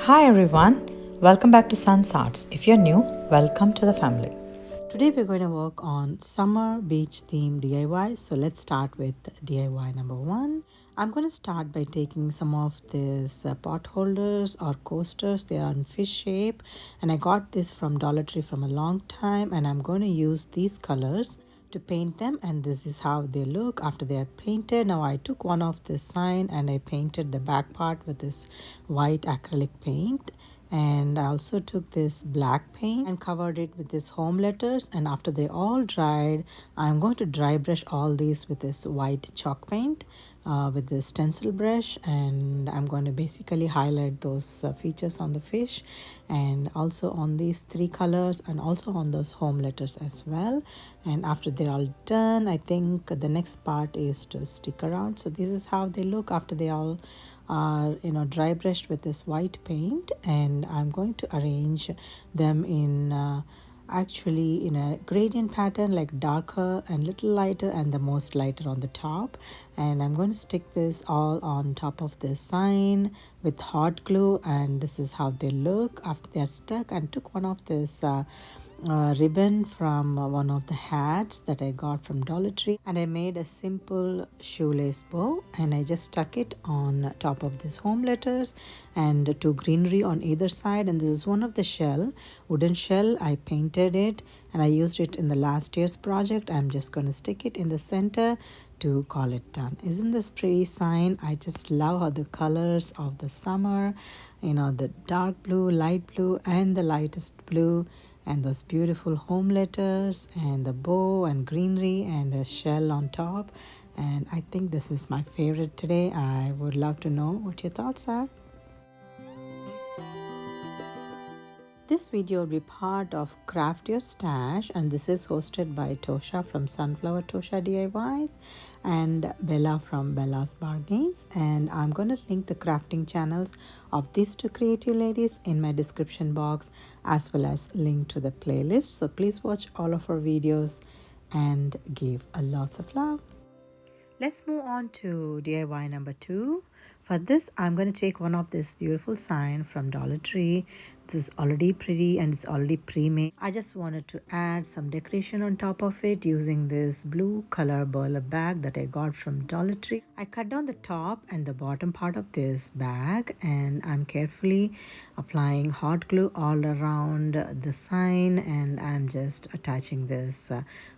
Hi everyone, welcome back to Sun's Arts. If you're new, welcome to the family. Today we're going to work on summer beach theme DIY. So let's start with DIY number one. I'm going to start by taking some of these pot holders or coasters. They are in fish shape and I got this from Dollar Tree from a long time, and I'm going to use these colors to paint them, and this is how they look after they are painted. Now I took one of this sign and I painted the back part with this white acrylic paint, and I also took this black paint and covered it with this home letters, and after they all dried I'm going to dry brush all these with this white chalk paint with this stencil brush, and I'm going to basically highlight those features on the fish and also on these three colors and also on those home letters as well. And after they're all done, I think the next part is to stick around. So this is how they look after they all are dry brushed with this white paint, and I'm going to arrange them in actually in a gradient pattern, like darker and little lighter and the most lighter on the top. And I'm going to stick this all on top of this sign with hot glue, and this is how they look after they're stuck. And took one of this ribbon from one of the hats that I got from Dollar Tree, and I made a simple shoelace bow and I just stuck it on top of this home letters and two greenery on either side. And this is one of the wooden shell. I painted it and I used it in the last year's project. I'm just going to stick it in the center to call it done. Isn't this pretty sign? I just love how the colors of the summer, the dark blue, light blue and the lightest blue, and those beautiful home letters and the bow and greenery and a shell on top. And I think this is my favorite today. I would love to know what your thoughts are. This video will be part of Craft Your Stash, and this is hosted by Tosha from Sunflower Tosha DIYs and Bella from Bella's Bargains. And I'm going to link the crafting channels of these two creative ladies in my description box, as well as link to the playlist. So please watch all of our videos and give a lots of love. Let's move on to DIY number two. For this, I'm going to take one of this beautiful sign from Dollar Tree. This is already pretty and it's already pre-made. I just wanted to add some decoration on top of it using this blue color burlap bag that I got from Dollar Tree. I cut down the top and the bottom part of this bag, and I'm carefully applying hot glue all around the sign, and I'm just attaching this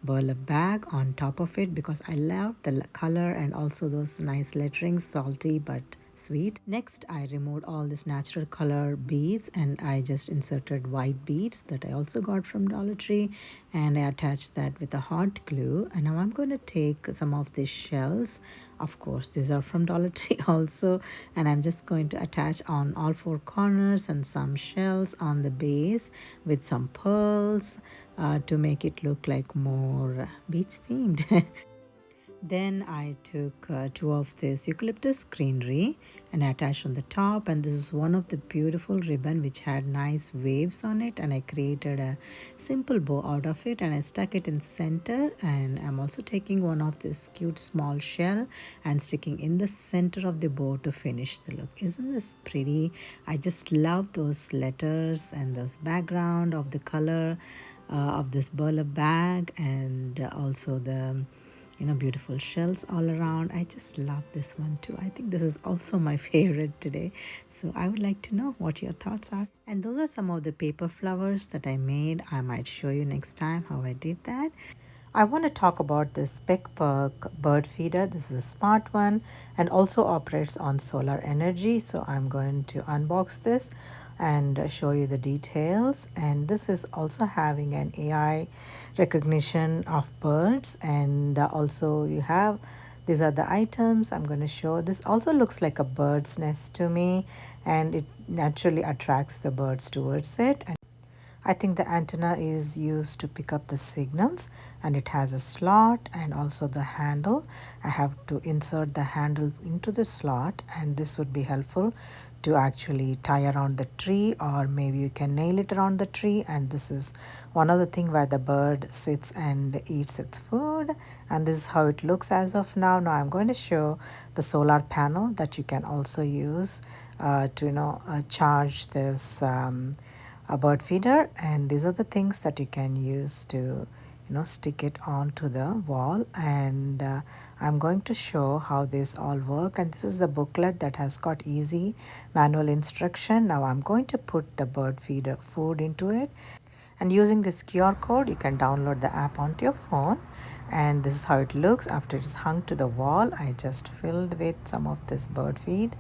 burlap bag on top of it because I love the color and also those nice letterings, salty but sweet. Next, I removed all this natural color beads and I just inserted white beads that I also got from Dollar Tree, and I attached that with a hot glue. And now I'm going to take some of these shells. Of course, these are from Dollar Tree also, and I'm just going to attach on all four corners and some shells on the base with some pearls to make it look like more beach themed. Then I took two of this eucalyptus greenery and I attached on the top, and this is one of the beautiful ribbon which had nice waves on it, and I created a simple bow out of it and I stuck it in center. And I'm also taking one of this cute small shell and sticking in the center of the bow to finish the look. Isn't this pretty? I just love those letters and those background of the color of this burlap bag, and also the beautiful shells all around. I just love this one too. I think this is also my favorite today. So I would like to know what your thoughts are. And those are some of the paper flowers that I made. I might show you next time how I did that. I want to talk about this PECK bird feeder. This is a smart one and also operates on solar energy. So I'm going to unbox this and show you the details. And this is also having an AI recognition of birds, and also you have, these are the items I'm going to show. This also looks like a bird's nest to me, and it naturally attracts the birds towards it. And I think the antenna is used to pick up the signals, and it has a slot and also the handle. I have to insert the handle into the slot, and this would be helpful to actually tie around the tree, or maybe you can nail it around the tree. And this is one of the thing where the bird sits and eats its food, and this is how it looks as of now. Now I'm going to show the solar panel that you can also use to charge this a bird feeder, and these are the things that you can use to stick it onto the wall. And I'm going to show how this all work, and this is the booklet that has got easy manual instruction. Now I'm going to put the bird feeder food into it, and using this QR code you can download the app onto your phone. And this is how it looks after it's hung to the wall. I just filled with some of this bird feed,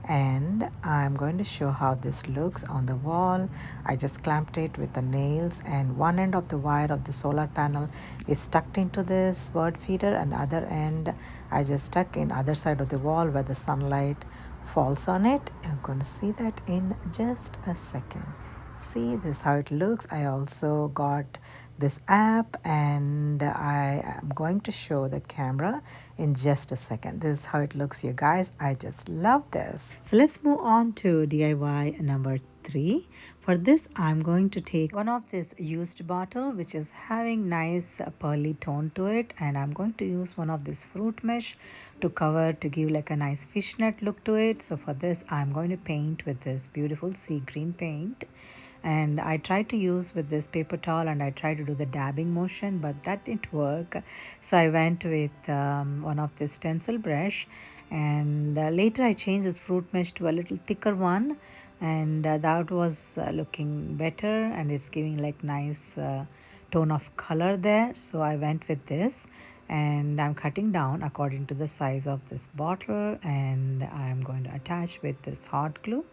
and I'm going to show how this looks on the wall. I just clamped it with the nails, and one end of the wire of the solar panel is tucked into this bird feeder, and other end I just stuck in other side of the wall where the sunlight falls on it. I'm going to see that in just a second. See, this is how it looks. I also got this app, and I am going to show the camera in just a second. This is how it looks, you guys. I just love this. So let's move on to DIY number 3. For this, I'm going to take one of this used bottle which is having nice pearly tone to it, and I'm going to use one of this fruit mesh to cover, to give like a nice fishnet look to it. So for this, I'm going to paint with this beautiful sea green paint, and I tried to use with this paper towel, and I tried to do the dabbing motion, but that didn't work. So I went with one of this stencil brush, and later I changed this fruit mesh to a little thicker one, and that was looking better, and it's giving like nice tone of color there. So I went with this, and I'm cutting down according to the size of this bottle, and I'm going to attach with this hot glue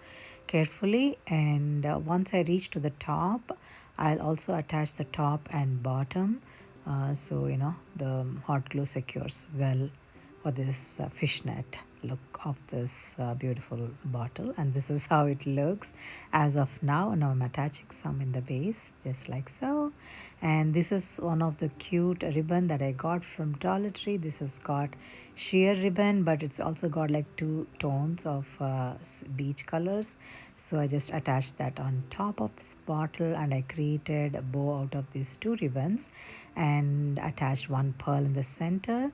carefully. And once I reach to the top, I'll also attach the top and bottom, so the hot glue secures well for this fishnet look of this beautiful bottle. And this is how it looks as of now. Now I'm attaching some in the base just like so. And this is one of the cute ribbon that I got from Dollar Tree. This has got sheer ribbon, but it's also got like 2 tones of beach colors. So I just attached that on top of this bottle, and I created a bow out of these 2 ribbons and attached one pearl in the center,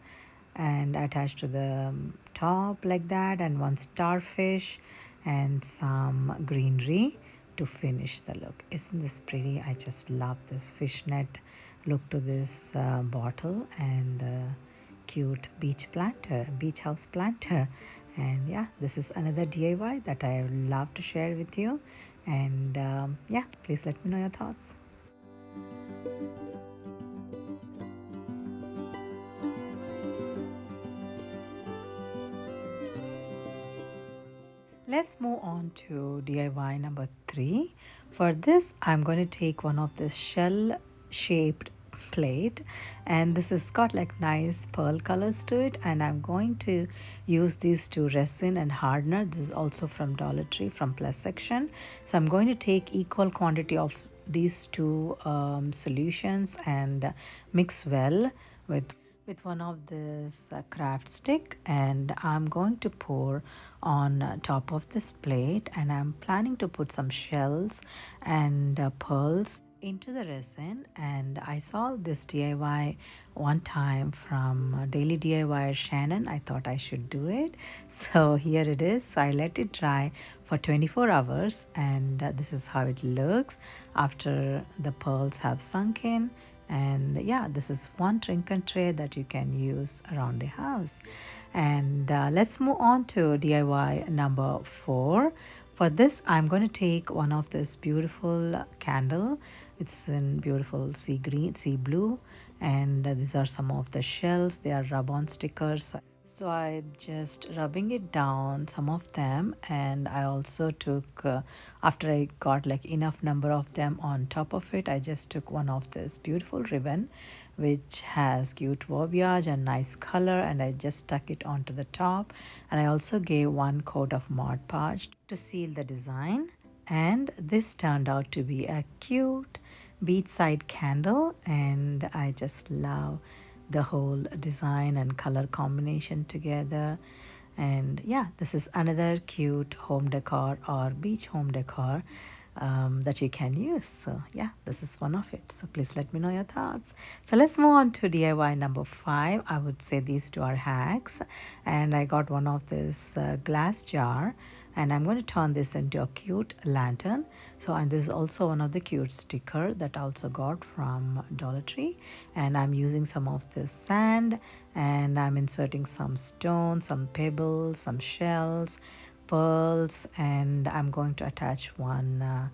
and attached to the top like that, and one starfish and some greenery to finish the look. Isn't this pretty? I just love this fishnet look to this bottle, and the cute beach house planter. And yeah, this is another DIY that I would love to share with you. And yeah, please let me know your thoughts. Let's move on to DIY number 3. For this, I'm going to take one of this shell shaped plate, and this has got like nice pearl colors to it, and I'm going to use these 2 resin and hardener. This is also from Dollar Tree from plus section. So I'm going to take equal quantity of these 2 solutions and mix well with one of this craft stick, and I'm going to pour on top of this plate, and I'm planning to put some shells and pearls into the resin. And I saw this DIY one time from Daily DIY Shannon. I thought I should do it, so here it is. So I let it dry for 24 hours, and this is how it looks after the pearls have sunk in. And yeah, this is one trinket tray that you can use around the house. And let's move on to DIY number 4. For this, I'm going to take one of this beautiful candle. It's in beautiful sea green, sea blue, and these are some of the shells. They are rub-on stickers. So I'm just rubbing it down, some of them, and I also took, after I got like enough number of them on top of it, I just took one of this beautiful ribbon which has cute verbiage and nice color, and I just stuck it onto the top. And I also gave one coat of Mod Podge to seal the design. And this turned out to be a cute beachside candle, and I just love the whole design and color combination together. And yeah, this is another cute home decor or beach home decor that you can use. So yeah, this is one of it. So please let me know your thoughts. So let's move on to DIY number 5. I would say these 2 are hacks, and I got one of this glass jar, and I'm going to turn this into a cute lantern. So, and this is also one of the cute sticker that I also got from Dollar Tree, and I'm using some of this sand, and I'm inserting some stones, some pebbles, some shells, pearls, and I'm going to attach one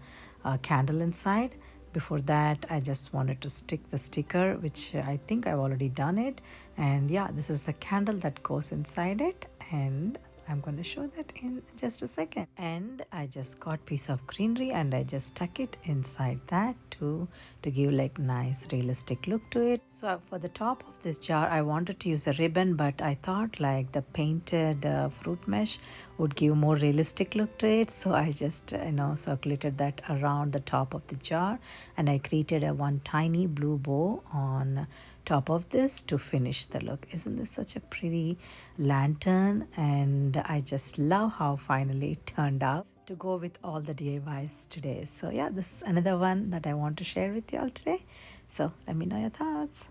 candle inside. Before that, I just wanted to stick the sticker, which I think I've already done it. And yeah, this is the candle that goes inside it, and I'm going to show that in just a second. And I just got piece of greenery and I just stuck it inside that to give like nice realistic look to it. So for the top of this jar, I wanted to use a ribbon, but I thought like the painted fruit mesh would give more realistic look to it. So I just circulated that around the top of the jar, and I created a one tiny blue bow on top of this to finish the look. Isn't this such a pretty lantern? And I just love how finally it turned out to go with all the DIYs today. So yeah, this is another one that I want to share with you all today. So let me know your thoughts.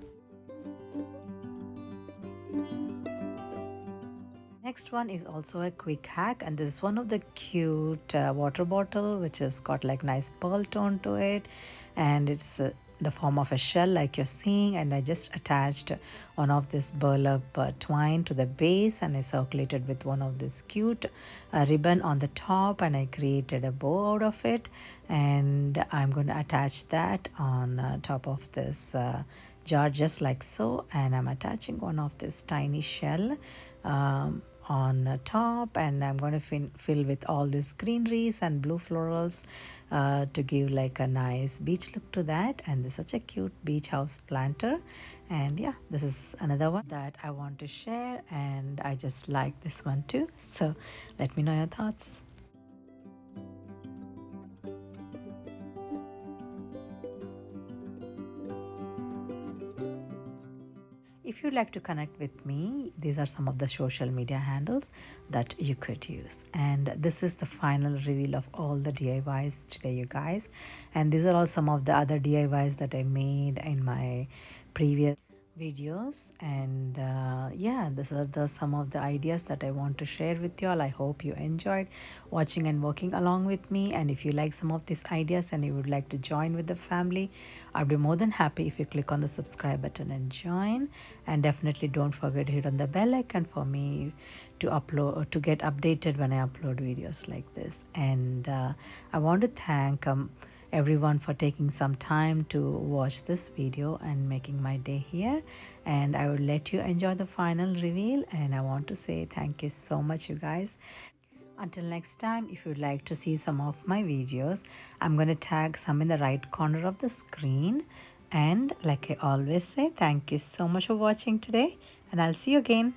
Next one is also a quick hack, and this is one of the cute water bottle which has got like nice pearl tone to it, and it's the form of a shell like you're seeing. And I just attached one of this burlap twine to the base, and I circulated with one of this cute ribbon on the top, and I created a bow out of it, and I'm going to attach that on top of this jar just like so. And I'm attaching one of this tiny shell on top, and I'm going to fill with all these greeneries and blue florals to give like a nice beach look to that. And this is such a cute beach house planter. And yeah, this is another one that I want to share, and I just like this one too. So let me know your thoughts. If you'd like to connect with me, these are some of the social media handles that you could use. And this is the final reveal of all the DIYs today, you guys. And these are all some of the other DIYs that I made in my previous videos. And yeah, these are some of the ideas that I want to share with you all. I hope you enjoyed watching and working along with me. And if you like some of these ideas and you would like to join with the family, I'd be more than happy if you click on the subscribe button and join. And definitely don't forget to hit on the bell icon for me to upload, to get updated when I upload videos like this. And I want to thank everyone for taking some time to watch this video and making my day here. And I will let you enjoy the final reveal, and I want to say thank you so much, you guys. Until next time, if you'd like to see some of my videos, I'm going to tag some in the right corner of the screen. And like I always say, thank you so much for watching today, and I'll see you again.